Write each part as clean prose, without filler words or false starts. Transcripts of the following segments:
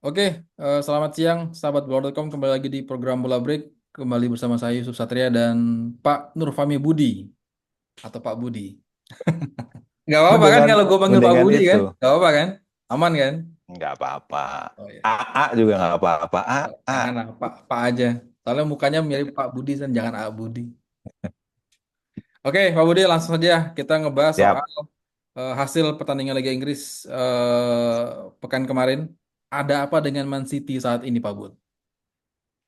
Oke, selamat siang sahabat bola.com, kembali lagi di program Bola Break, kembali bersama saya Yusuf Satria dan Pak Nurfami Budi atau Pak Budi. Gak apa-apa kan Mendingan kalau gue panggil Pak mendingan Budi kan? itu Gak apa-apa kan? Aman kan? nggak apa-apa. Oh ya, AA juga nggak apa-apa. AA. jangan lah, Pak aja. Soalnya mukanya mirip Pak Budi dan jangan A Budi. Oke, Pak Budi, langsung saja kita ngebahas soal Siap. hasil pertandingan Liga Inggris pekan kemarin. Ada apa dengan Man City saat ini, Pak Bud?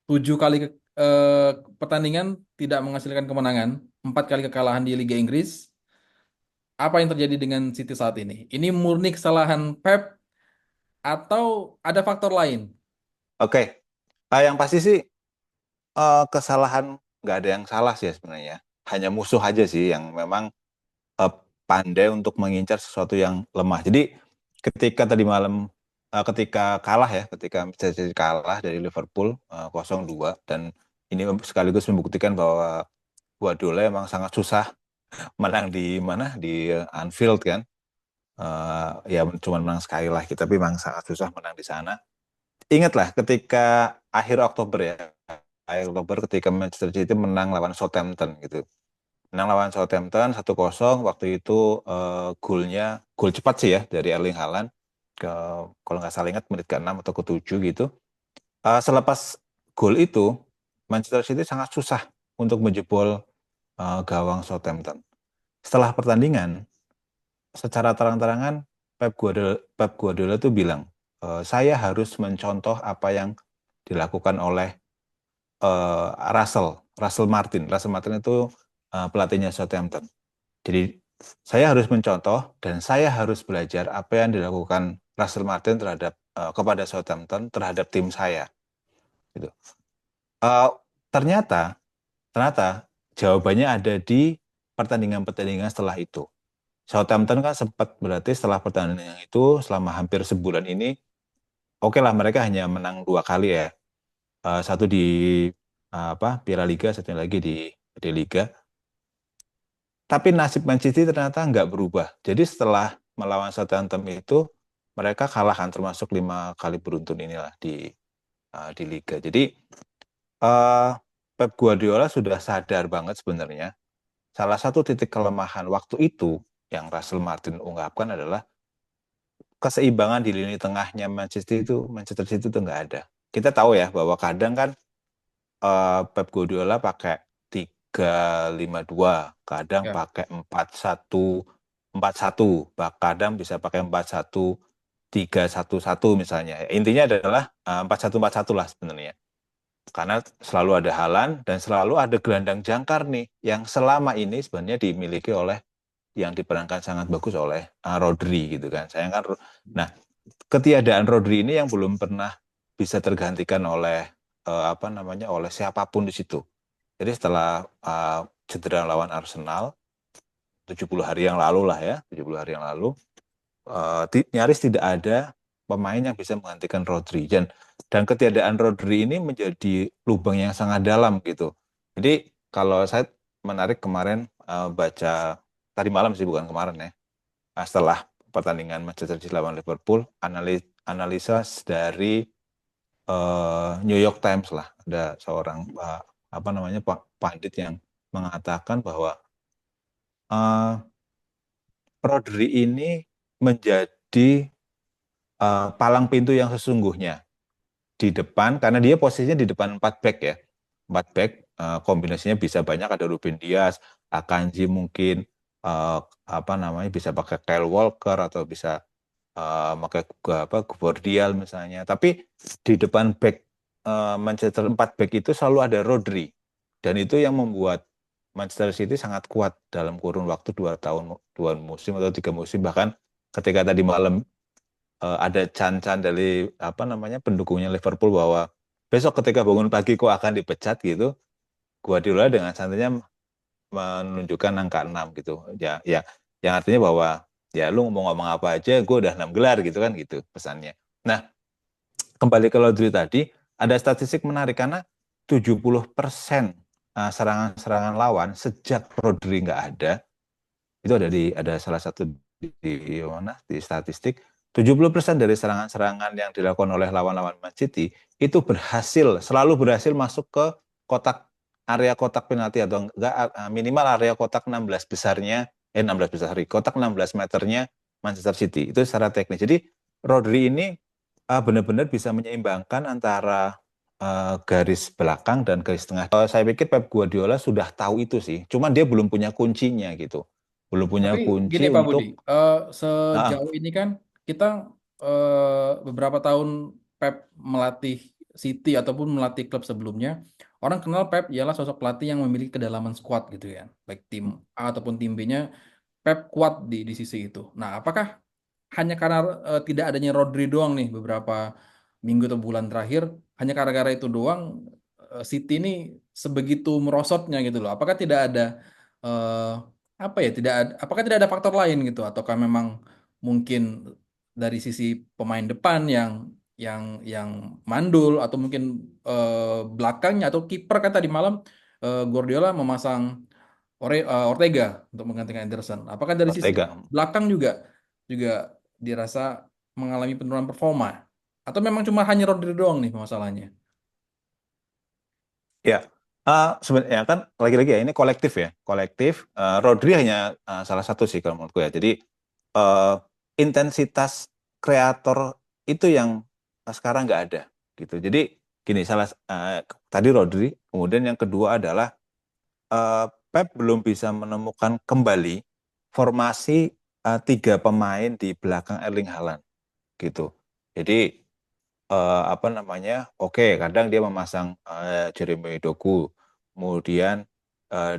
7 kali pertandingan tidak menghasilkan kemenangan, 4 kali kekalahan di Liga Inggris. Apa yang terjadi dengan City saat ini? Ini murni kesalahan Pep atau ada faktor lain? Oke. Yang pasti sih kesalahan nggak ada yang salah sih ya sebenarnya. Hanya musuh aja sih yang memang eh, pandai untuk mengincar sesuatu yang lemah. Jadi ketika tadi malam ketika kalah ya, ketika Manchester City kalah dari Liverpool 0-2 dan ini sekaligus membuktikan bahwa Guardiola emang sangat susah menang di mana di Anfield kan. Ya cuma menang sekali lah kita, tapi memang sangat susah menang di sana. Ingatlah ketika akhir Oktober ya, akhir Oktober ketika Manchester City menang lawan Southampton gitu. Menang lawan Southampton 1-0, waktu itu gol cepat sih ya dari Erling Haaland ke, kalau nggak salah ingat, menit ke-6 atau ke-7 gitu. Selepas gol itu Manchester City sangat susah untuk menjebol gawang Southampton. Setelah pertandingan secara terang-terangan Pep Guardiola tuh bilang, saya harus mencontoh apa yang dilakukan oleh eh, Russell Russell Martin. Russell Martin itu pelatihnya Southampton. Jadi saya harus mencontoh dan saya harus belajar apa yang dilakukan Russell Martin kepada Southampton terhadap tim saya. Gitu. Eh, ternyata ternyata jawabannya ada di pertandingan-pertandingan setelah itu. Southampton kan sempat berarti setelah pertandingan itu selama hampir sebulan ini, oke lah mereka hanya menang 2 kali ya. Satu di apa Piala Liga, satunya lagi di Liga. Tapi nasib Man City ternyata nggak berubah. Jadi setelah melawan Southampton itu mereka kalahkan termasuk 5 kali beruntun inilah di Liga. Jadi eh, Pep Guardiola sudah sadar banget sebenarnya. Salah satu titik kelemahan waktu itu yang Russell Martin ungkapkan adalah keseimbangan di lini tengahnya Manchester City itu nggak ada. Kita tahu ya bahwa kadang kan Pep Guardiola pakai 3-5-2, kadang Ya. pakai 4-1-4-1, kadang bisa pakai 4-1-3-1-1 misalnya. Intinya adalah 4-1-4-1 lah sebenarnya. Karena selalu ada Haaland dan selalu ada gelandang jangkar nih yang selama ini sebenarnya dimiliki oleh yang diperankan sangat bagus oleh Rodri gitu kan. Nah, ketiadaan Rodri ini yang belum pernah bisa tergantikan oleh apa namanya oleh siapapun di situ. Jadi setelah cedera lawan Arsenal 70 hari yang lalu lah ya, 70 hari yang lalu nyaris tidak ada pemain yang bisa menggantikan Rodri dan ketiadaan Rodri ini menjadi lubang yang sangat dalam gitu. Jadi kalau saya menarik kemarin baca tadi malam sih bukan kemarin ya. Setelah pertandingan Manchester City lawan Liverpool, analisa dari New York Times lah, ada seorang apa namanya Pak Pandit yang mengatakan bahwa uh, Rodri ini menjadi palang pintu yang sesungguhnya di depan karena dia posisinya di depan 4 back ya. 4 back kombinasinya bisa banyak, ada Ruben Dias, Akanji mungkin apa namanya bisa pakai Kyle Walker atau bisa pakai Gvardiol misalnya. Tapi di depan back Manchester 4 back itu selalu ada Rodri dan itu yang membuat Manchester City sangat kuat dalam kurun waktu 2 tahun, 2 musim atau 3 musim, bahkan ketika tadi malam ada can-can dari apa namanya pendukungnya Liverpool bahwa besok ketika bangun pagi kok akan dipecat gitu. Guardiola dengan santainya menunjukkan angka 6 gitu. Ya, ya, yang artinya bahwa ya lu ngomong-ngomong apa aja, gue udah 6 gelar gitu kan gitu pesannya. Nah, kembali ke Rodri tadi, ada statistik menarik karena 70% serangan-serangan lawan sejak Rodri nggak ada, itu ada salah satu di mana di statistik 70% dari serangan-serangan yang dilakukan oleh lawan-lawan Man City itu selalu berhasil masuk ke kotak area kotak penalti atau enggak minimal area kotak 16 besarnya 16 besar, sorry, kotak 16 meternya Manchester City. Itu secara teknis. Jadi Rodri ini benar-benar bisa menyeimbangkan antara garis belakang dan garis tengah. Saya pikir Pep Guardiola sudah tahu itu sih. Cuman dia belum punya kuncinya gitu. Belum punya Tapi gini kunci Pak Budi, untuk ah, sejauh ini kan kita beberapa tahun Pep melatih City ataupun melatih klub sebelumnya, orang kenal Pep ialah sosok pelatih yang memiliki kedalaman skuad gitu ya, baik tim A ataupun tim B-nya, Pep kuat di sisi itu. Nah, apakah hanya karena tidak adanya Rodri doang nih beberapa minggu atau bulan terakhir, hanya gara-gara itu doang City ini sebegitu merosotnya gitu loh. Apakah tidak ada eh, apa ya? Apakah tidak ada faktor lain gitu? Ataukah memang mungkin dari sisi pemain depan yang mandul atau mungkin belakangnya atau kiper kan tadi malam Guardiola memasang Ortega untuk menggantikan Ederson. Apakah dari sisi Ortega. belakang juga juga dirasa mengalami penurunan performa? Atau memang cuma hanya Rodri doang nih masalahnya? Ya, sebenarnya kan lagi-lagi ya ini kolektif ya, kolektif. Rodri hanya salah satu sih kalau menurutku ya. Jadi eh, intensitas kreator itu yang sekarang nggak ada gitu. Jadi gini, tadi Rodri, kemudian yang kedua adalah eh, Pep belum bisa menemukan kembali formasi tiga pemain di belakang Erling Haaland gitu. Jadi apa namanya? Oke, kadang dia memasang Jeremy Doku, kemudian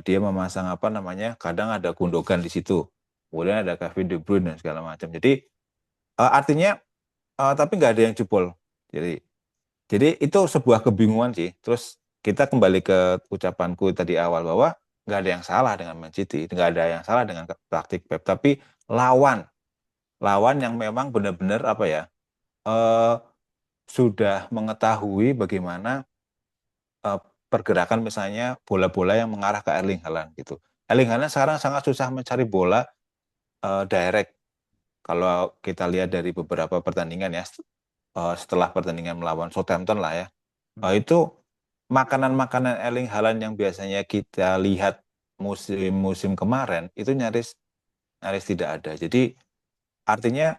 dia memasang apa namanya? Kadang ada Gundogan di situ, kemudian ada Kevin De Bruyne dan segala macam. Jadi artinya tapi nggak ada yang jebol. Jadi jadi itu sebuah kebingungan sih. Terus kita kembali ke ucapanku tadi awal bahwa nggak ada yang salah dengan Man City, nggak ada yang salah dengan taktik Pep, tapi lawan lawan yang memang benar-benar apa ya? eh, sudah mengetahui bagaimana eh, pergerakan misalnya bola-bola yang mengarah ke Erling Haaland gitu. Erling Haaland sekarang sangat susah mencari bola direct. Kalau kita lihat dari beberapa pertandingan ya, setelah pertandingan melawan Southampton lah ya, itu makanan-makanan Erling Haaland yang biasanya kita lihat musim-musim kemarin itu nyaris nyaris tidak ada. Jadi artinya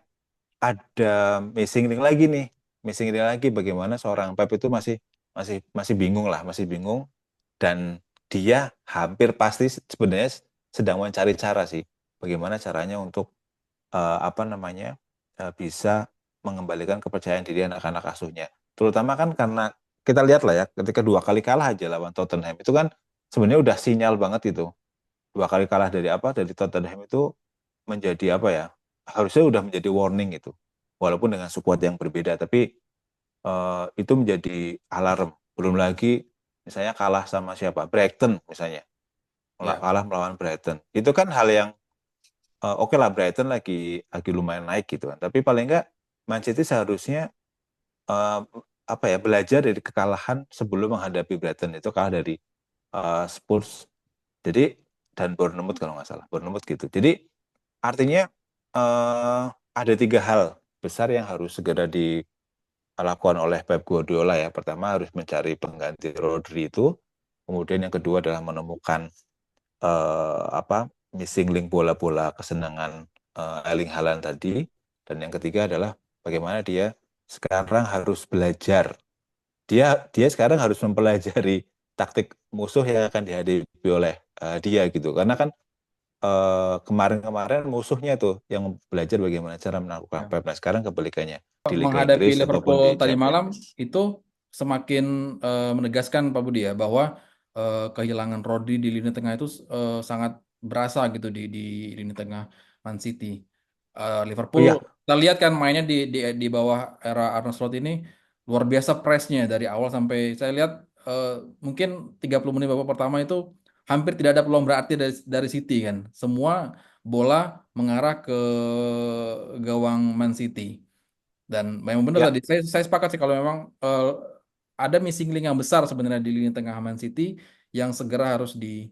ada missing link lagi nih, missing link lagi bagaimana seorang Pep itu masih masih masih bingung lah, masih bingung dan dia hampir pasti sebenarnya sedang mencari cara sih bagaimana caranya untuk apa namanya bisa mengembalikan kepercayaan diri anak-anak asuhnya. Terutama kan karena kita lihat lah ya ketika dua kali kalah aja lawan Tottenham itu kan sebenarnya udah sinyal banget itu. Dua kali kalah dari apa? Dari Tottenham itu menjadi apa ya? Harusnya udah menjadi warning itu. Walaupun dengan skuad yang berbeda, tapi itu menjadi alarm. Belum lagi misalnya kalah sama siapa? Brighton misalnya. Ya. Kalah melawan Brighton. Itu kan hal yang oke lah Brighton lagi lumayan naik gitu kan. Tapi paling enggak Man City seharusnya eh, apa ya belajar dari kekalahan sebelum menghadapi Brighton itu kalah dari Spurs. Jadi dan Bournemouth kalau nggak salah, Bournemouth gitu. Jadi artinya eh, ada tiga hal besar yang harus segera dilakukan oleh Pep Guardiola ya. Pertama harus mencari pengganti Rodri itu. Kemudian yang kedua adalah menemukan apa missing link bola-bola kesenangan Erling Haaland tadi. Dan yang ketiga adalah bagaimana dia sekarang harus belajar. Dia dia sekarang harus mempelajari taktik musuh yang akan dihadapi oleh dia gitu. Karena kan kemarin-kemarin musuhnya tuh yang belajar bagaimana cara menaklukkan Ya. Pep. Nah, sekarang kebalikannya di Liga Menghadapi Inggris ataupun Liverpool di tadi malam Champions. itu semakin menegaskan Pak Budi ya bahwa kehilangan Rodri di lini tengah itu sangat berasa gitu di lini tengah Man City. Oh Liverpool iya, kita lihat kan mainnya di bawah era Arne Slot ini luar biasa pressnya dari awal sampai saya lihat eh, mungkin 30 menit babak pertama itu hampir tidak ada peluang berarti dari City kan. Semua bola mengarah ke gawang Man City. Dan memang benar ya. tadi, saya sepakat sih kalau memang ada missing link yang besar sebenarnya di lini tengah Man City yang segera harus di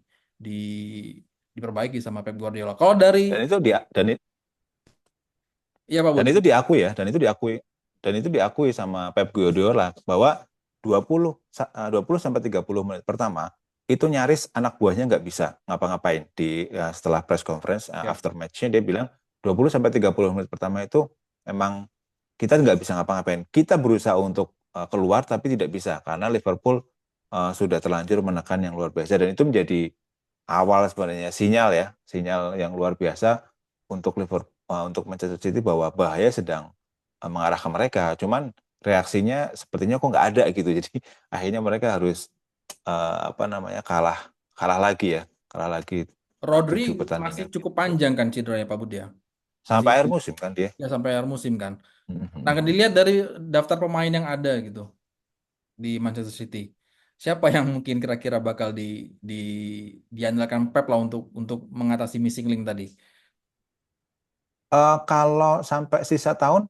diperbaiki sama Pep Guardiola. Kalau dari Dan itu dia dan Iya Pak Dan Bud. itu diakui ya, dan itu diakui sama Pep Guardiola bahwa 20 sampai 30 menit pertama itu nyaris anak buahnya nggak bisa ngapa-ngapain setelah press conference Ya. after match-nya dia bilang 20 sampai 30 menit pertama itu memang kita nggak bisa ngapa-ngapain. Kita berusaha untuk keluar tapi tidak bisa karena Liverpool sudah terlanjur menekan yang luar biasa dan itu menjadi awal sebenarnya sinyal ya, sinyal yang luar biasa untuk Liverpool untuk Manchester City bahwa bahaya sedang mengarah ke mereka. Cuman reaksinya sepertinya kok nggak ada gitu. Jadi akhirnya mereka harus apa namanya kalah kalah lagi ya, kalah lagi Rodri 7 pertandingan masih cukup gitu. panjang kan cederanya Pak Bud ya. Masih Sampai akhir musim kan dia. ya sampai akhir musim kan. Nah, kan Mhm. dilihat dari daftar pemain yang ada gitu di Manchester City. Siapa yang mungkin kira-kira bakal di diandalkan Pep lah untuk mengatasi missing link tadi? Kalau sampai sisa tahun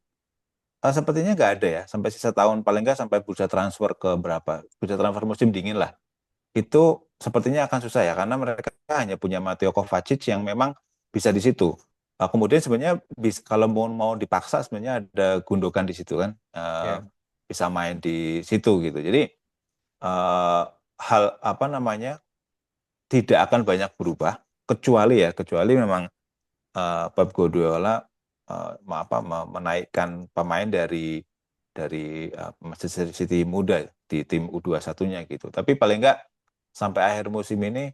sepertinya nggak ada ya. Sampai sisa tahun paling nggak sampai bursa transfer ke berapa? Bursa transfer musim dingin lah. Itu sepertinya akan susah ya karena mereka hanya punya Mateo Kovacic yang memang bisa di situ. Kemudian sebenarnya kalau mau dipaksa sebenarnya ada Gundogan di situ kan. Ya. Bisa main di situ gitu. Jadi eh, hal apa namanya tidak akan banyak berubah kecuali memang Pep Guardiola menaikkan pemain dari Manchester City muda di tim U21-nya gitu. Tapi paling enggak sampai akhir musim ini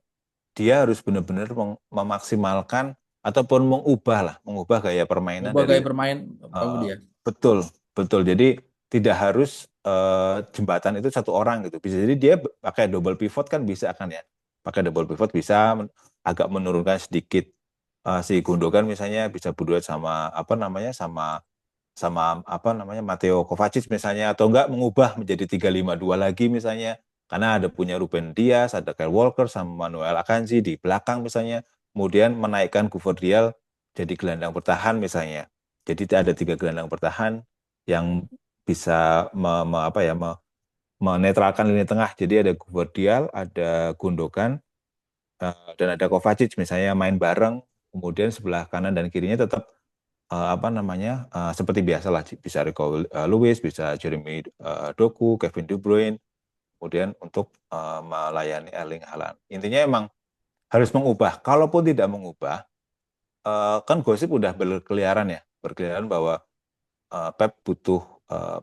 dia harus benar-benar memaksimalkan ataupun mengubah gaya permainan Ubah dari gaya bermain Pak eh, Budi ya. betul, betul. Jadi tidak harus jembatan itu satu orang gitu. Bisa jadi dia pakai double pivot kan bisa kan ya. Pakai double pivot bisa agak menurunkan sedikit si Gundogan misalnya bisa berduet sama apa namanya sama sama apa namanya Matteo Kovacic misalnya atau enggak mengubah menjadi 3-5-2 lagi misalnya karena ada punya Ruben Dias, ada Kyle Walker sama Manuel Akanji di belakang misalnya, kemudian menaikkan Gvardiol jadi gelandang bertahan misalnya. Jadi ada 3 gelandang bertahan yang bisa apa ya menetralkan lini tengah. Jadi ada Gvardiol, ada Gundogan, dan ada Kovacic misalnya main bareng, kemudian sebelah kanan dan kirinya tetap apa namanya seperti biasa lah bisa Rico Lewis, bisa Jeremy Doku, Kevin De Bruyne, kemudian untuk melayani Erling Haaland. Intinya emang harus mengubah. Kalaupun tidak mengubah, kan gosip udah berkeliaran bahwa Pep butuh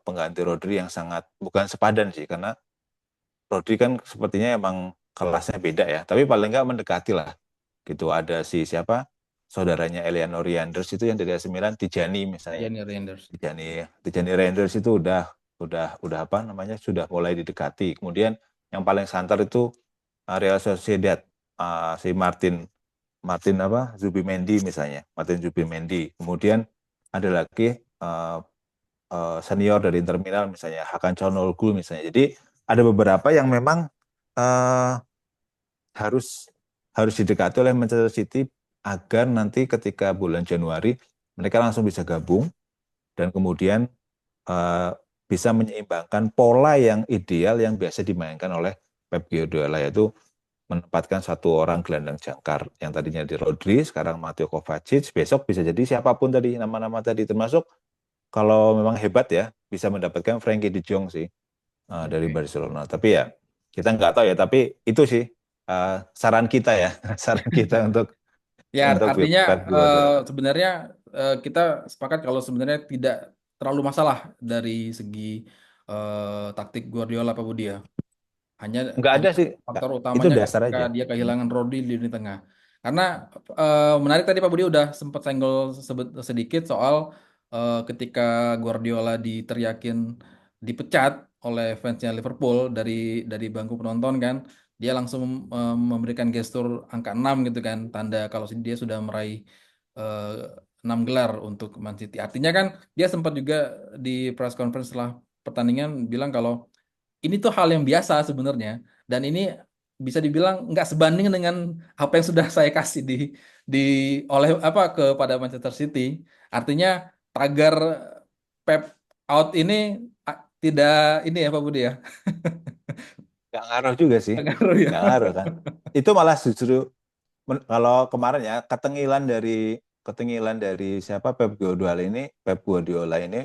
pengganti Rodri yang sangat bukan sepadan sih, karena Rodri kan sepertinya emang kelasnya beda ya, tapi paling nggak mendekati lah. Gitu ada si siapa saudaranya Eleanor Yanders itu yang dari AC Milan, Tijani misalnya. Gianni Reinders. Tijani Tijani Reinders itu udah apa namanya sudah mulai didekati. Kemudian yang paling santer itu Real Sociedad, si Martin Martin apa Zubimendi misalnya, Martin Zubimendi. Kemudian ada lagi uh, senior dari Inter Milan misalnya Hakan Çalhanoğlu misalnya. Jadi ada beberapa yang memang uh, harus harus didekati oleh Manchester City agar nanti ketika bulan Januari mereka langsung bisa gabung dan kemudian uh, bisa menyeimbangkan pola yang ideal yang biasa dimainkan oleh Pep Guardiola, yaitu menempatkan satu orang gelandang jangkar yang tadinya di Rodri, sekarang Mateo Kovacic, besok bisa jadi siapapun tadi nama-nama tadi termasuk kalau memang hebat ya bisa mendapatkan Frankie De Jong sih dari Oke. Barcelona. Tapi ya kita nggak tahu ya. Tapi itu sih saran kita ya, saran kita Ya, untuk artinya Pep Guardiola. sebenarnya kita sepakat kalau sebenarnya tidak terlalu masalah dari segi taktik Guardiola Pak Budi ya. Hanya Nggak ada hanya sih. Kak. faktor Itu utamanya dasar ketika aja. dia Hmm. kehilangan Rodri di lini tengah. Karena menarik tadi Pak Budi udah sempat senggol sedikit soal ketika Guardiola diteriakin dipecat oleh fansnya Liverpool dari bangku penonton kan, dia langsung memberikan gestur angka 6 gitu kan, tanda kalau dia sudah meraih eh, 6 gelar untuk Man City. Artinya kan dia sempat juga di press conference setelah pertandingan bilang kalau ini tuh hal yang biasa sebenarnya dan ini bisa dibilang nggak sebanding dengan apa yang sudah saya kasih di oleh apa kepada Manchester City. Artinya tagar Pep out ini tidak ini ya Pak Budi ya. Nggak ngaruh juga sih. Nggak ngaruh ya. Nggak ngaruh kan. Itu malah justru kalau kemarin ya ketengilan dari ketinggalan dari siapa Pep Guardiola ini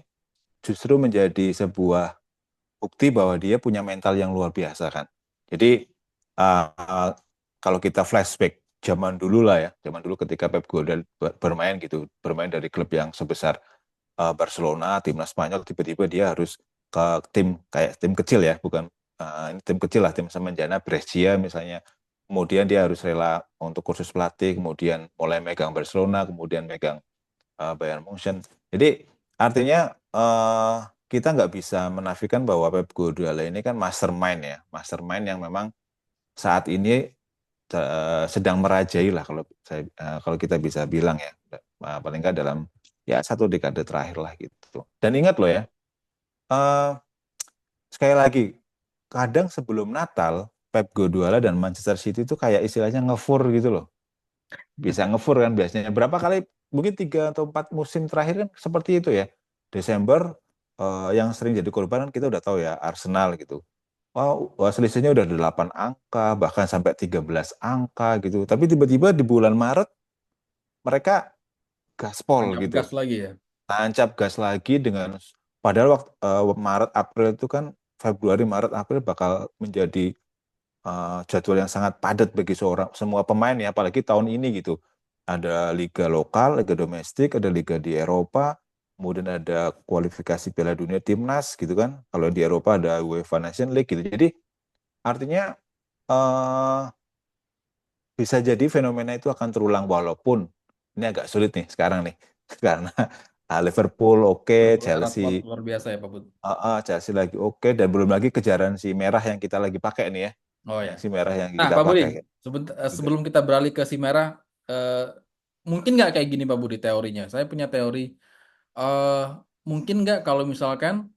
justru menjadi sebuah bukti bahwa dia punya mental yang luar biasa kan. Jadi uh, kalau kita flashback zaman dulu lah ya, zaman dulu ketika Pep Guardiola bermain gitu, bermain dari klub yang sebesar Barcelona, timnas Spanyol, tiba-tiba dia harus ke tim kayak tim kecil ya, bukan ini tim kecil lah, tim semenjana Brescia misalnya. Kemudian dia harus rela untuk kursus pelatih, kemudian mulai megang Barcelona, kemudian megang Bayern Munchen. Jadi artinya kita nggak bisa menafikan bahwa Pep Guardiola ini kan mastermind ya, mastermind yang memang saat ini sedang merajai lah kalau kita bisa bilang ya, paling nggak dalam ya satu dekade terakhir lah gitu. Dan ingat loh ya, eh, sekali lagi kadang sebelum Natal Pep Guardiola dan Manchester City itu kayak istilahnya ngefur gitu loh, bisa ngefur kan biasanya. Berapa kali, mungkin 3 atau 4 musim terakhir kan seperti itu ya. Desember yang sering jadi korban kan kita udah tahu ya, Arsenal gitu. Wah, selisihnya udah 8 angka, bahkan sampai 13 angka gitu. Tapi tiba-tiba di bulan Maret mereka gaspol Tancap gitu. gas lagi ya. Tancap gas lagi dengan, padahal waktu Maret April itu kan, Februari Maret April bakal menjadi jadwal yang sangat padat bagi semua pemain ya, apalagi tahun ini gitu. Ada liga lokal, liga domestik, ada liga di Eropa, kemudian ada kualifikasi Piala Dunia timnas gitu kan. Kalau di Eropa ada UEFA Nation League gitu. Jadi artinya eh, bisa jadi fenomena itu akan terulang, walaupun ini agak sulit nih sekarang nih karena Liverpool oke, Liverpool sangat Chelsea luar biasa ya Pak Bud. Chelsea lagi oke, dan belum lagi kejaran si merah yang kita lagi pakai nih ya, Oh ya. yang si merah yang Nah, kita Pak Budi, pakai juga. sebelum kita beralih ke si merah, eh, mungkin nggak kayak gini Pak Budi teorinya. Saya punya teori, eh, mungkin nggak kalau misalkan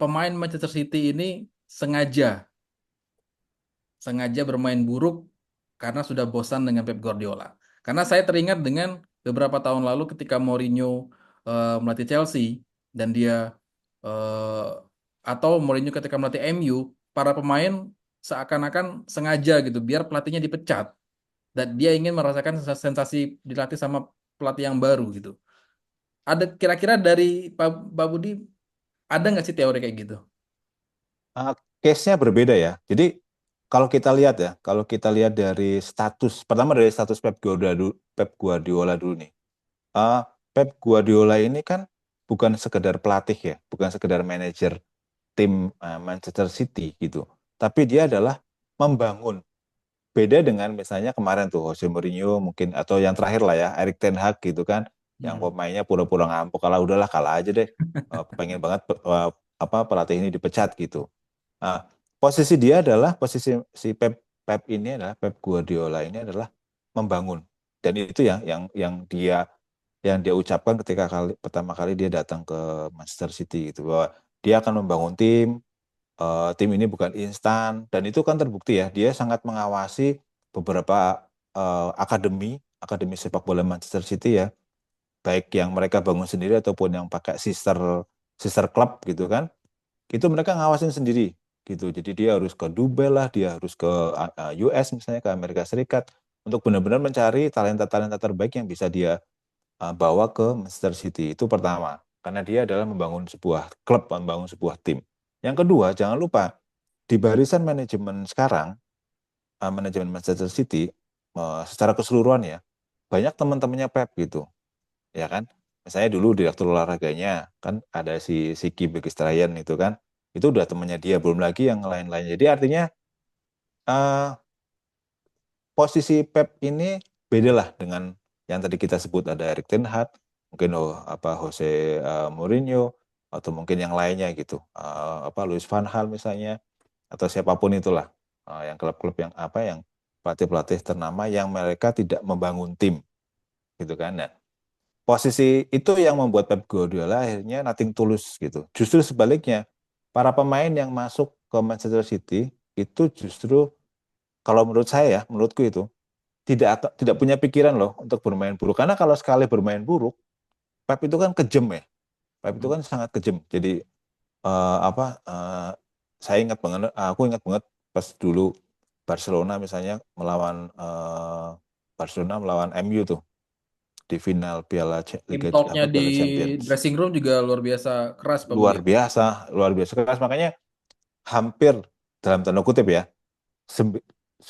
pemain Manchester City ini sengaja sengaja bermain buruk karena sudah bosan dengan Pep Guardiola. Karena saya teringat dengan beberapa tahun lalu ketika Mourinho melatih Chelsea dan dia eh, atau Mourinho ketika melatih MU, para pemain seakan-akan sengaja gitu biar pelatihnya dipecat dan dia ingin merasakan sensasi dilatih sama pelatih yang baru gitu. Ada kira-kira dari Pak Budi ada nggak sih teori kayak gitu? Uh, Case-nya berbeda ya. Jadi kalau kita lihat dari status, pertama dari status Pep Guardiola dulu nih. Uh, Pep Guardiola ini kan bukan sekedar pelatih ya, bukan sekedar manajer tim Manchester City gitu. Tapi dia adalah membangun. Beda dengan misalnya kemarin tuh Jose Mourinho mungkin, atau yang terakhir lah ya, Erik ten Hag gitu kan, yang Hmm. pemainnya pura-pura ngampuk, kalau udahlah kalah aja deh. Pengen banget apa pelatih ini dipecat gitu. Nah, posisi dia adalah posisi si Pep ini adalah Pep Guardiola ini adalah membangun. Dan itu yang dia ucapkan ketika pertama kali dia datang ke Manchester City gitu, bahwa dia akan membangun tim ini bukan instan, dan itu kan terbukti ya, dia sangat mengawasi beberapa akademi akademi sepak bola Manchester City ya, baik yang mereka bangun sendiri ataupun yang pakai sister sister club gitu kan, itu mereka ngawasin sendiri gitu. Jadi dia harus ke Dubai lah, dia harus ke US misalnya, ke Amerika Serikat, untuk benar-benar mencari talenta-talenta terbaik yang bisa dia bawa ke Manchester City. Itu pertama, karena dia adalah membangun sebuah klub, membangun sebuah tim. Yang kedua, jangan lupa di barisan manajemen sekarang, manajemen Manchester City secara keseluruhan ya, banyak teman-temannya Pep gitu, ya kan? Misalnya dulu direktur olahraganya kan ada si Siki Begistrian itu kan, itu udah temannya dia, belum lagi yang lain-lain. Jadi artinya eh, posisi Pep ini beda lah dengan yang tadi kita sebut, ada Erik ten Hag, mungkin Jose Mourinho, atau mungkin yang lainnya gitu. Apa Louis van Gaal misalnya, atau siapapun itulah, yang klub-klub yang pelatih-pelatih ternama yang mereka tidak membangun tim gitu kan. Nah, posisi itu yang membuat Pep Guardiola akhirnya nothing tulus gitu. Justru sebaliknya, para pemain yang masuk ke Manchester City itu justru, kalau menurut saya ya, menurutku itu tidak punya pikiran loh untuk bermain buruk. Karena kalau sekali bermain buruk, Pep itu kan kejam ya. Pep itu kan sangat kejam. Jadi apa saya ingat banget, aku ingat banget pas dulu Barcelona misalnya melawan MU tuh. di final Tim Liga talknya di Piala Champions. dressing room juga luar biasa keras Pak Budi. Luar biasa keras. Makanya hampir dalam tanda kutip ya, 90%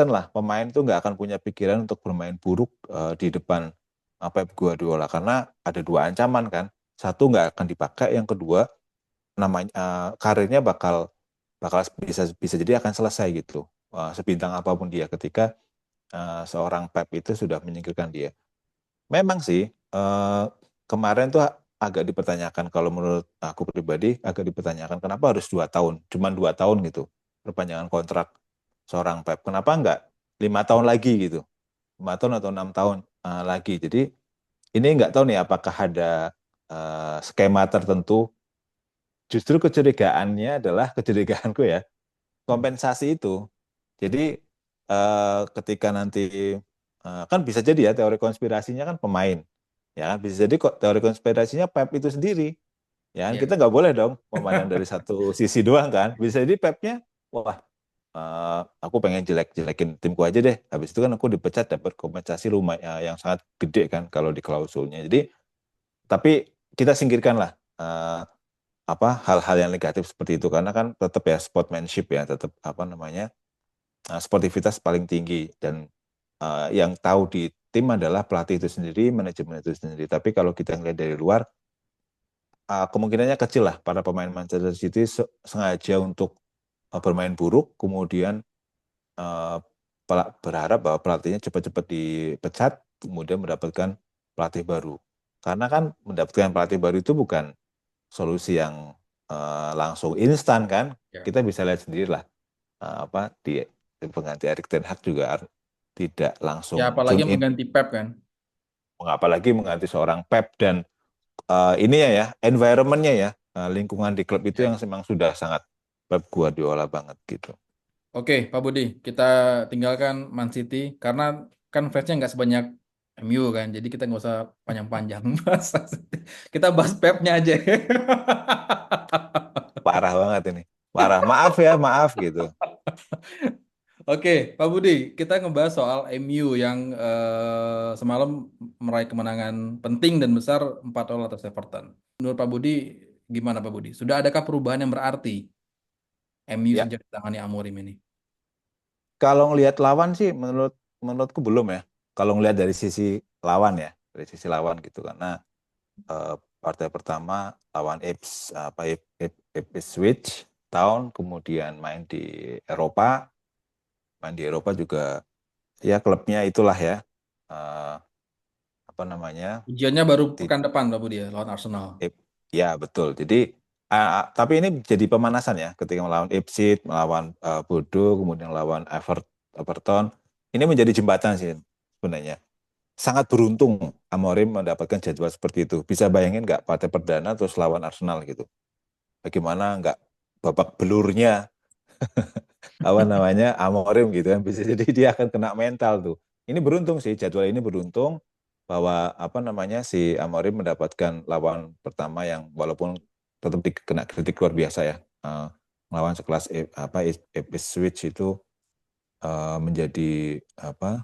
lah pemain tuh nggak akan punya pikiran untuk bermain buruk di depan Pep Guardiola karena ada dua ancaman kan. Satu nggak akan dipakai, yang kedua namanya karirnya bakal bakal bisa jadi akan selesai gitu. Sebintang apapun dia ketika seorang Pep itu sudah menyingkirkan dia. Memang sih kemarin tuh agak dipertanyakan, kalau menurut aku pribadi agak dipertanyakan kenapa harus 2 tahun, cuman 2 tahun gitu perpanjangan kontrak seorang Pep. Kenapa enggak 5 tahun lagi gitu, 5 tahun atau 6 tahun lagi. Jadi ini nggak tahu nih apakah ada skema tertentu. Justru kecurigaannya adalah kecurigaanku ya, kompensasi itu. Jadi ketika nanti kan bisa jadi ya teori konspirasinya kan pemain, ya kan bisa jadi kok teori konspirasinya Pep itu sendiri, ya kan Iya. kita nggak boleh dong memandang dari satu sisi doang kan. Bisa jadi Pepnya, wah aku pengen jelek-jelekin timku aja deh. Habis itu kan aku dipecat dapat kompensasi lumayan yang sangat gede kan kalau di klausulnya. Jadi tapi kita singkirkan lah apa hal-hal yang negatif seperti itu karena kan tetap ya sportsmanship ya, tetap apa namanya sportivitas paling tinggi, dan yang tahu di tim adalah pelatih itu sendiri, manajemen itu sendiri. Tapi kalau kita ngelihat dari luar, kemungkinannya kecil lah para pemain Manchester City sengaja untuk bermain buruk, kemudian uh, berharap bahwa pelatihnya cepat-cepat dipecat, kemudian mendapatkan pelatih baru. Karena kan mendapatkan pelatih baru itu bukan solusi yang langsung instan kan. Ya. Kita bisa lihat sendiri lah apa di pengganti Erik Ten Hag juga tidak Ya langsung apalagi tune in, mengganti Pep kan. apalagi mengganti seorang Pep, dan ini ya environmentnya ya, lingkungan di klub itu Ya. yang memang sudah sangat Pep Guardiola banget gitu. Oke, Pak Budi, kita tinggalkan Man City karena kan fansnya nggak sebanyak MU kan, jadi kita nggak usah panjang-panjang bahas. Kita bahas Pepnya aja. Parah banget ini, parah, maaf ya, maaf gitu. Oke, Pak Budi, kita ngebahas soal MU yang semalam meraih kemenangan penting dan besar 4-0 atas Everton. Menurut Pak Budi, gimana Pak Budi? Sudah adakah perubahan yang berarti MU Ya, sejak ditangani Amorim ini? kalau ngelihat lawan sih menurutku belum ya. Kalau ngelihat dari sisi lawan ya, dari sisi lawan gitu, karena eh, partai pertama lawan Ipswich Town, kemudian Eropa, main di Eropa juga ya klubnya itulah ya, eh, apa namanya, Ujiannya baru di, pekan depan Pak Budi ya, lawan Arsenal. ya betul. Jadi tapi ini jadi pemanasan ya ketika melawan Ipswich, melawan Bodo, kemudian melawan Everton. Ini menjadi jembatan sih sebenarnya. Sangat beruntung Amorim mendapatkan jadwal seperti itu. Bisa bayangin nggak partai perdana terus lawan Arsenal gitu? Bagaimana nggak babak belurnya apa namanya Amorim gitu kan? Bisa jadi dia akan kena mental tuh. Ini beruntung sih, jadwal ini beruntung bahwa apa namanya si Amorim mendapatkan lawan pertama yang walaupun tetap dikena kritik luar biasa ya. Melawan sekelas Ipswich itu menjadi apa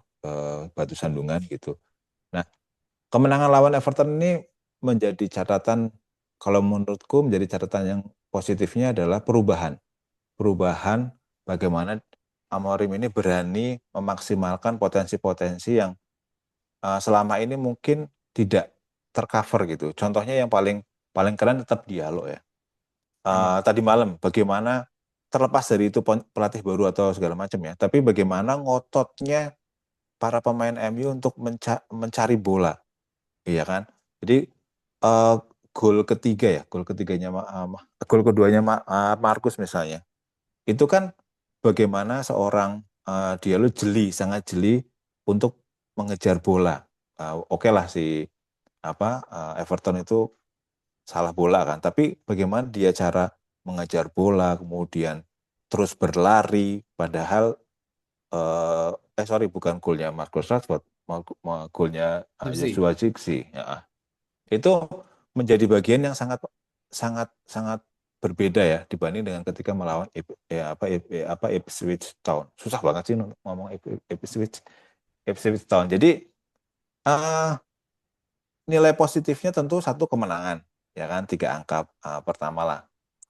batu sandungan gitu. Nah, kemenangan lawan Everton ini menjadi catatan, kalau menurutku menjadi catatan yang positifnya adalah perubahan. Perubahan bagaimana Amorim ini berani memaksimalkan potensi-potensi yang selama ini mungkin tidak tercover gitu. Contohnya yang paling paling keren tetap Diallo ya. Hmm. Tadi malam bagaimana terlepas dari itu pelatih baru atau segala macam ya, tapi bagaimana ngototnya para pemain MU untuk mencari bola, iya kan? Jadi eh, gol ketiga ya, gol keduanya Marcus misalnya, itu kan bagaimana seorang dia lu sangat jeli untuk mengejar bola. Oke lah si Everton itu salah bola kan, tapi bagaimana dia cara mengejar bola, kemudian terus berlari, padahal sorry, bukan golnya Marcus Rashford, golnya Tipsy. Joshua Zirkzee. Ya, itu menjadi bagian yang sangat sangat sangat berbeda ya dibanding dengan ketika melawan Ipswich Town. Susah banget sih ngomong Ipswich Town. Jadi nilai positifnya tentu satu kemenangan, ya kan, 3 angka pertama lah.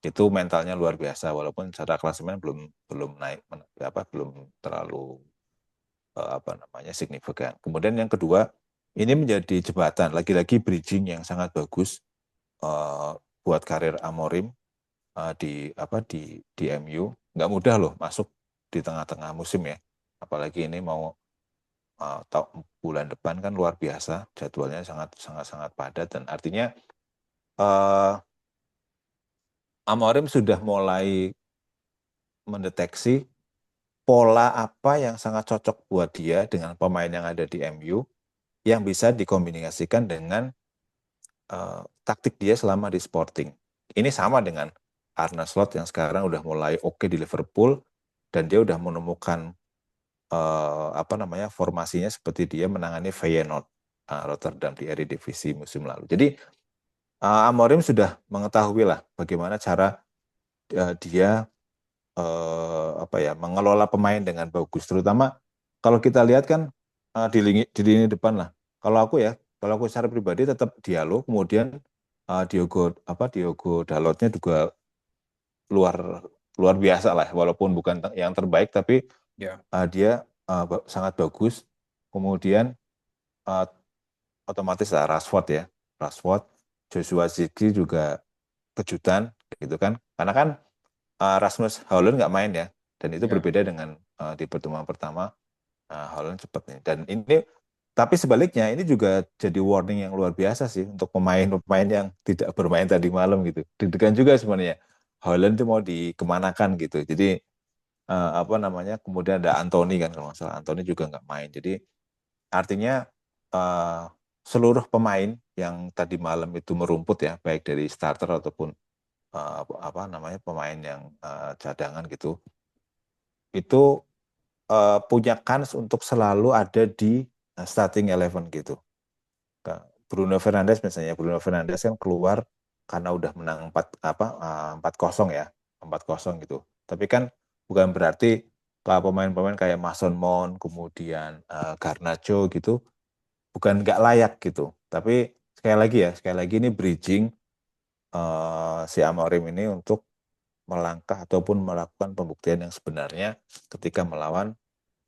Itu mentalnya luar biasa, walaupun secara klasemen belum belum naik, belum terlalu apa namanya signifikan. Kemudian yang kedua, ini menjadi jembatan, lagi-lagi bridging yang sangat bagus eh, buat karir Amorim di MU. Nggak mudah loh masuk di tengah-tengah musim ya. Apalagi ini mau bulan depan kan luar biasa, jadwalnya sangat sangat sangat padat dan artinya eh, Amorim sudah mulai mendeteksi pola apa yang sangat cocok buat dia dengan pemain yang ada di MU yang bisa dikombinasikan dengan taktik dia selama di Sporting. Ini sama dengan Arne Slot yang sekarang udah mulai oke di Liverpool dan dia udah menemukan apa namanya formasinya seperti dia menangani Feyenoord Rotterdam di Eredivisie musim lalu. Jadi Amorim sudah mengetahui lah bagaimana cara dia apa ya mengelola pemain dengan bagus. Terutama kalau kita lihat kan di lini depan lah. Kalau aku secara pribadi tetap Diallo, kemudian Diogo Dalotnya juga luar luar biasa lah, walaupun bukan yang terbaik, tapi Ya, dia sangat bagus. Kemudian uh, otomatis lah Rashford ya, Rashford, Joshua Zirkzee juga kejutan gitu kan, karena kan Rasmus Hojlund nggak main ya, dan itu ya, berbeda dengan di pertemuan pertama Hojlund cepat nih. Dan ini tapi sebaliknya ini juga jadi warning yang luar biasa sih untuk pemain-pemain yang tidak bermain tadi malam gitu. Deg-degan juga sebenarnya. Hojlund itu mau dikemanakan gitu. Jadi apa namanya? Kemudian ada Anthony kan kalau nggak salah. Anthony juga nggak main. Jadi artinya eh, seluruh pemain yang tadi malam itu merumput ya, baik dari starter ataupun apa namanya pemain yang cadangan gitu, itu punya kans untuk selalu ada di starting eleven gitu. Bruno Fernandes misalnya, Bruno Fernandes kan keluar karena udah menang 4-0 ya, 4-0 gitu. Tapi kan bukan berarti kalau pemain-pemain kayak Mason Mount, kemudian Garnacho gitu, bukan nggak layak gitu. Tapi sekali lagi ini bridging si Amorim ini untuk melangkah ataupun melakukan pembuktian yang sebenarnya ketika melawan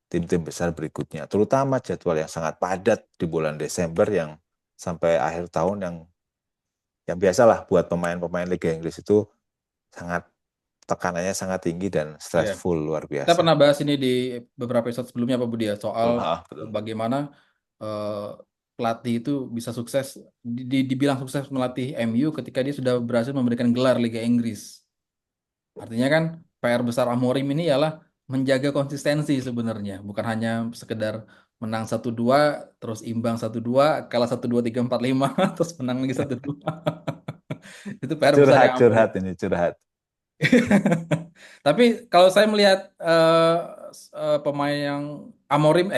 tim-tim besar berikutnya. Terutama jadwal yang sangat padat di bulan Desember yang sampai akhir tahun yang biasalah buat pemain-pemain Liga Inggris itu sangat tekanannya sangat tinggi dan ya. stressful luar Kita biasa. pernah bahas ini di beberapa episode sebelumnya Pak Budi ya, soal Betul, betul. bagaimana eh, pelatih itu bisa sukses, dibilang sukses melatih MU ketika dia sudah berhasil memberikan gelar Liga Inggris. Artinya kan PR besar Amorim ini ialah menjaga konsistensi sebenarnya, bukan hanya sekedar menang 1-2, terus imbang 1-2, kalah 1-2-3-4-5, terus menang lagi 1-2. Itu PR besar Curhat, yang Amorim. curhat ini, curhat. Tapi kalau saya melihat pemain yang Amorim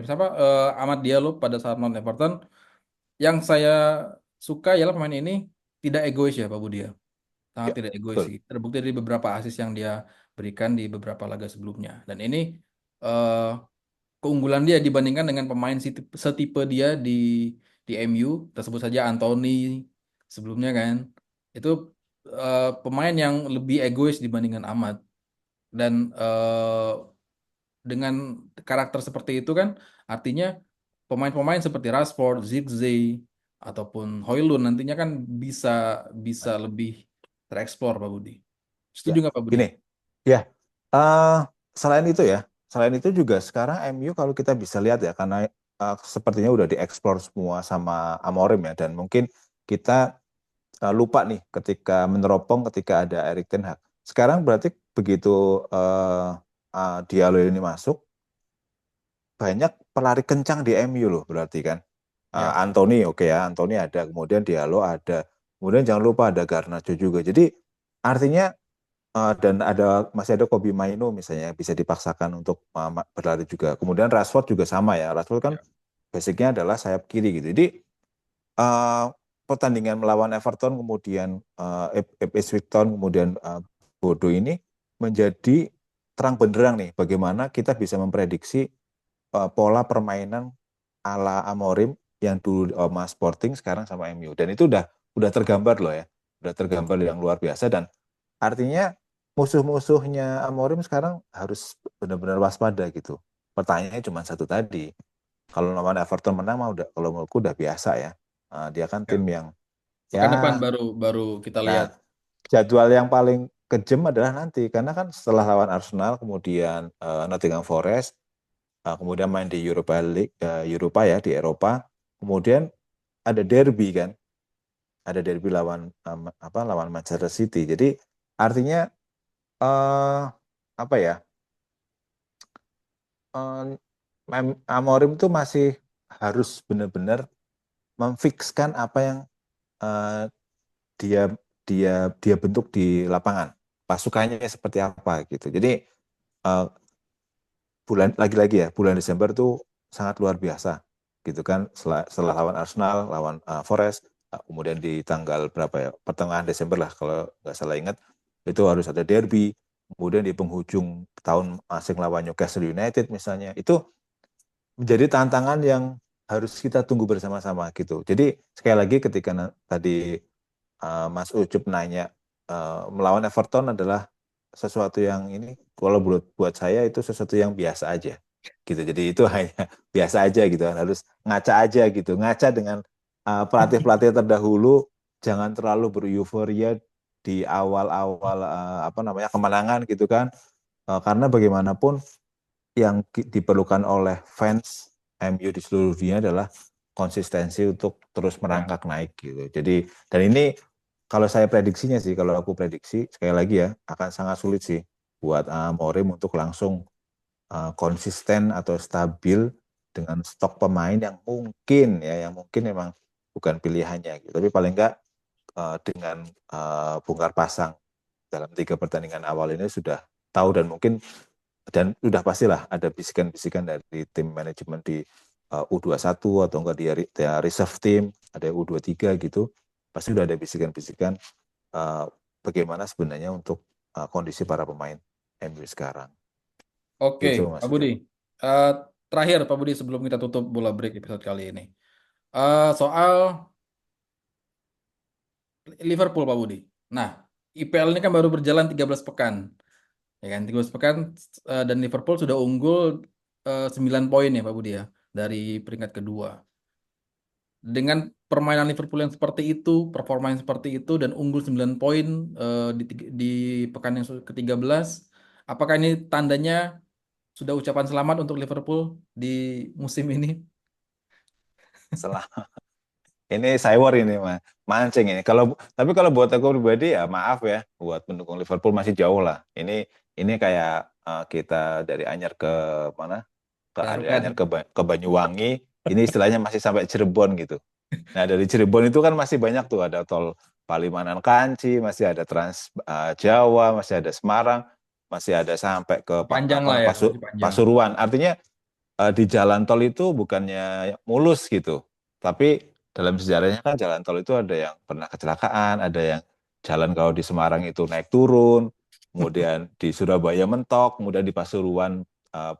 siapa? Amad Diallo pada saat non Everton, yang saya suka ialah pemain ini tidak egois ya Pak Budi ya. Sangat Ya, tidak egois betul. sih. Terbukti dari beberapa assist yang dia berikan di beberapa laga sebelumnya. Dan ini eh, keunggulan dia dibandingkan dengan pemain setipe dia di MU. Kita sebut saja Anthony sebelumnya kan. Itu pemain yang lebih egois dibandingkan Ahmad. Dan dengan karakter seperti itu kan artinya pemain-pemain seperti Rashford, Zirkzee ataupun Højlund nantinya kan bisa bisa lebih tereksplor Pak Budi. Ya, Setuju nggak Pak Budi? gini. Ya, eh, selain itu ya, selain itu juga sekarang MU kalau kita bisa lihat ya, karena sepertinya udah dieksplor semua sama Amorim ya, dan mungkin kita lupa nih ketika meneropong ketika ada Erik ten Hag. Sekarang berarti begitu Diallo ini masuk, banyak pelari kencang di MU loh berarti kan. Ya, Anthony oke ya, Anthony ada, kemudian Diallo ada, kemudian jangan lupa ada Garnacho juga. Jadi artinya dan masih ada Kobe Mainu misalnya bisa dipaksakan untuk berlari juga. Kemudian Rashford juga sama ya. Rashford kan ya, basicnya adalah sayap kiri gitu. Jadi eh, pertandingan melawan Everton kemudian Ipswich Town kemudian Bodo ini menjadi terang benderang nih bagaimana kita bisa memprediksi pola permainan ala Amorim yang dulu sama Sporting sekarang sama MU. Dan itu udah tergambar loh ya. Udah tergambar yang luar biasa dan artinya musuh-musuhnya Amorim sekarang harus benar-benar waspada gitu. Pertanyaannya cuma satu tadi. Kalau lawan Everton menang mah udah kalau menurutku udah biasa ya. Dia kan Ya. tim yang Pekan depan ya baru baru kita nah lihat. jadwal yang paling kejem adalah nanti karena kan setelah lawan Arsenal kemudian Nottingham Forest kemudian main di Europa League Europa ya di Eropa kemudian ada derby kan ada derby lawan lawan Manchester City jadi artinya eh apa ya eh, Amorim itu masih harus benar-benar memfikskan apa yang eh, dia dia dia bentuk di lapangan pasukannya seperti apa gitu jadi eh, bulan lagi-lagi ya bulan Desember tuh sangat luar biasa gitu kan setelah lawan Arsenal lawan Forest kemudian di tanggal berapa ya pertengahan Desember lah kalau nggak salah ingat itu harus ada derby kemudian di penghujung tahun asing lawan Newcastle United misalnya itu menjadi tantangan yang harus kita tunggu bersama-sama gitu jadi sekali lagi ketika tadi Mas Ucup nanya melawan Everton adalah sesuatu yang ini kalau buat saya itu sesuatu yang biasa aja gitu jadi itu hanya biasa aja gitu kan harus ngaca aja gitu ngaca dengan pelatih-pelatih terdahulu jangan terlalu bereuforia di awal-awal apa namanya kemenangan gitu kan. Karena bagaimanapun yang diperlukan oleh fans MU di seluruh dunia adalah konsistensi untuk terus Ya. merangkak naik gitu. Jadi dan ini kalau saya prediksinya sih, kalau aku prediksi sekali lagi ya akan sangat sulit sih buat Morim untuk langsung konsisten atau stabil dengan stok pemain yang mungkin memang bukan pilihannya gitu. Tapi paling enggak dengan bongkar pasang dalam 3 pertandingan awal ini sudah tahu dan mungkin dan udah pastilah ada bisikan-bisikan dari tim manajemen di U21 atau enggak di reserve team, ada U23 gitu. Pasti udah ada bisikan-bisikan uh, bagaimana sebenarnya untuk kondisi para pemain MU sekarang. Oke, Gitu Mas Pak Budi. Ucup. Eh, Terakhir Pak Budi sebelum kita tutup bola break episode kali ini. Soal Liverpool Pak Budi. Nah, IPL ini kan baru berjalan 13 pekan. Ya kan, 13 pekan dan Liverpool sudah unggul 9 poin ya Pak Budi ya dari peringkat kedua. Dengan permainan Liverpool yang seperti itu, performa yang seperti itu dan unggul 9 poin di pekan yang ke-13, apakah ini tandanya sudah ucapan selamat untuk Liverpool di musim ini? Setelah ini Cywar ini mah mancing ini. Tapi kalau buat aku pribadi ya maaf ya buat pendukung Liverpool masih jauh lah. Ini kayak kita dari Anyar ke mana? Dari Anyar Pasukan ke Banyuwangi. Ini istilahnya masih sampai Cirebon gitu. Nah, dari Cirebon itu kan masih banyak tuh ada tol Palimanan Kanci, masih ada Trans Jawa, masih ada Semarang, masih ada sampai ke panjang lah ya, masih panjang. Pasuruan. Artinya di jalan tol itu bukannya mulus gitu, tapi dalam sejarahnya kan jalan tol itu ada yang pernah kecelakaan, ada yang jalan kalau di Semarang itu naik turun, kemudian di Surabaya mentok, kemudian di Pasuruan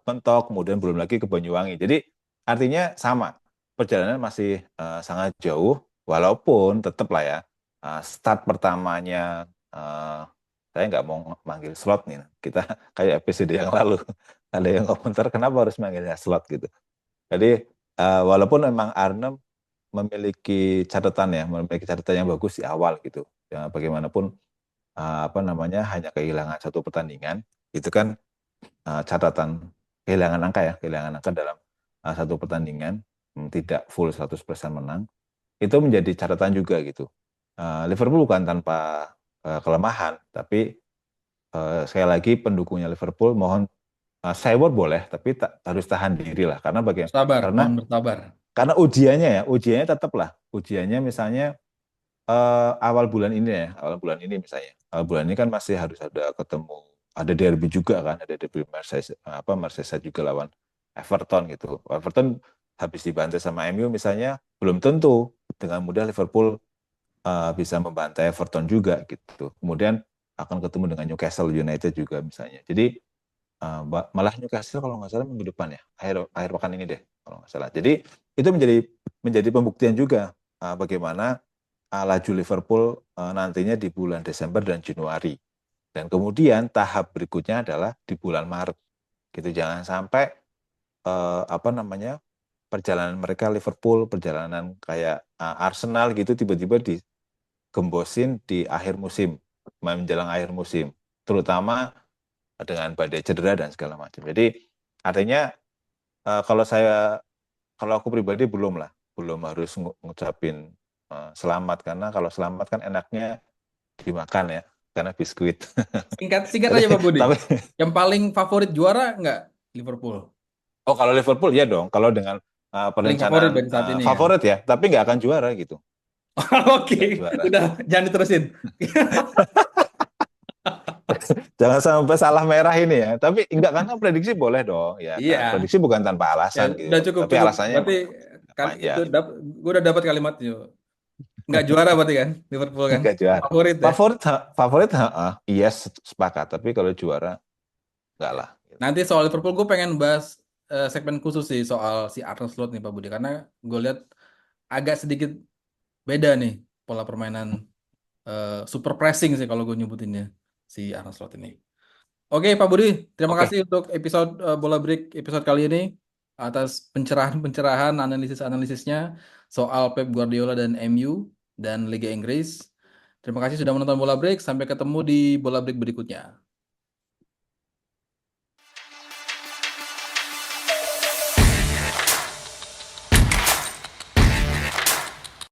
mentok, kemudian belum lagi ke Banyuwangi. Jadi artinya sama, perjalanan masih sangat jauh, walaupun tetap lah ya, start pertamanya eh, saya nggak mau manggil slot nih, kita kayak episode yang lalu ada yang komentar kenapa harus manggilnya slot gitu. Jadi walaupun memang Arnem memiliki catatan yang bagus di awal gitu. Ya, bagaimanapun apa namanya hanya kehilangan 1 pertandingan itu kan catatan kehilangan angka dalam 1 pertandingan tidak full 100% menang itu menjadi catatan juga gitu. Liverpool bukan tanpa kelemahan, tapi sekali lagi pendukungnya Liverpool mohon Sewot boleh, tapi harus tahan diri lah. Sabar, Karena mohon bersabar. ujiannya tetaplah. Ujiannya misalnya awal bulan ini misalnya. Awal bulan ini kan masih harus ada derby juga kan, ada derby Merseyside juga lawan Everton gitu. Everton habis dibantai sama MU misalnya, belum tentu dengan mudah Liverpool bisa membantai Everton juga gitu. Kemudian akan ketemu dengan Newcastle United juga misalnya. Jadi malah Newcastle kalau nggak salah minggu depan ya, akhir pekan ini deh kalau nggak salah. Jadi itu menjadi menjadi pembuktian juga bagaimana laju Liverpool nantinya di bulan Desember dan Januari. Dan kemudian tahap berikutnya adalah di bulan Maret. Gitu, jangan sampai apa namanya perjalanan mereka Liverpool, perjalanan kayak Arsenal gitu tiba-tiba digembosin di akhir musim, menjelang akhir musim, terutama dengan badai cedera dan segala macam. Jadi artinya kalau aku pribadi belum lah, belum harus ngucapin selamat karena kalau selamat kan enaknya dimakan ya, karena biskuit. Singkat singkat Tapi aja Pak Budi. tapi Yang paling favorit juara nggak Liverpool? oh kalau Liverpool ya dong, kalau dengan Paling favorit perencanaan berarti saat ini ya. favorit ya, tapi nggak akan juara gitu, Oke, nggak juara. udah jangan diterusin. Jangan sampai salah merah ini ya. Tapi enggak, karena prediksi boleh dong, ya kan. Iya, Prediksi bukan tanpa ya alasan gitu. udah Tapi, cukup tapi cukup. alasannya Berarti emang kan itu panjang. gue udah dapat kalimatnya. Nggak juara berarti kan Liverpool kan. Enggak juara. Favorit ya. Favorit, iya sepakat. Tapi kalau juara enggak lah. Nanti soal Liverpool gue pengen bahas segmen khusus sih soal si Arne Slot nih Pak Budi karena gue lihat agak sedikit beda nih pola permainan super pressing sih kalau gue nyebutinnya si Arne Slot ini. Oke Pak Budi, terima Oke, kasih untuk episode Bola Break episode kali ini atas pencerahan-pencerahan analisis-analisisnya soal Pep Guardiola dan MU dan Liga Inggris. Terima kasih sudah menonton Bola Break. Sampai ketemu di Bola Break berikutnya.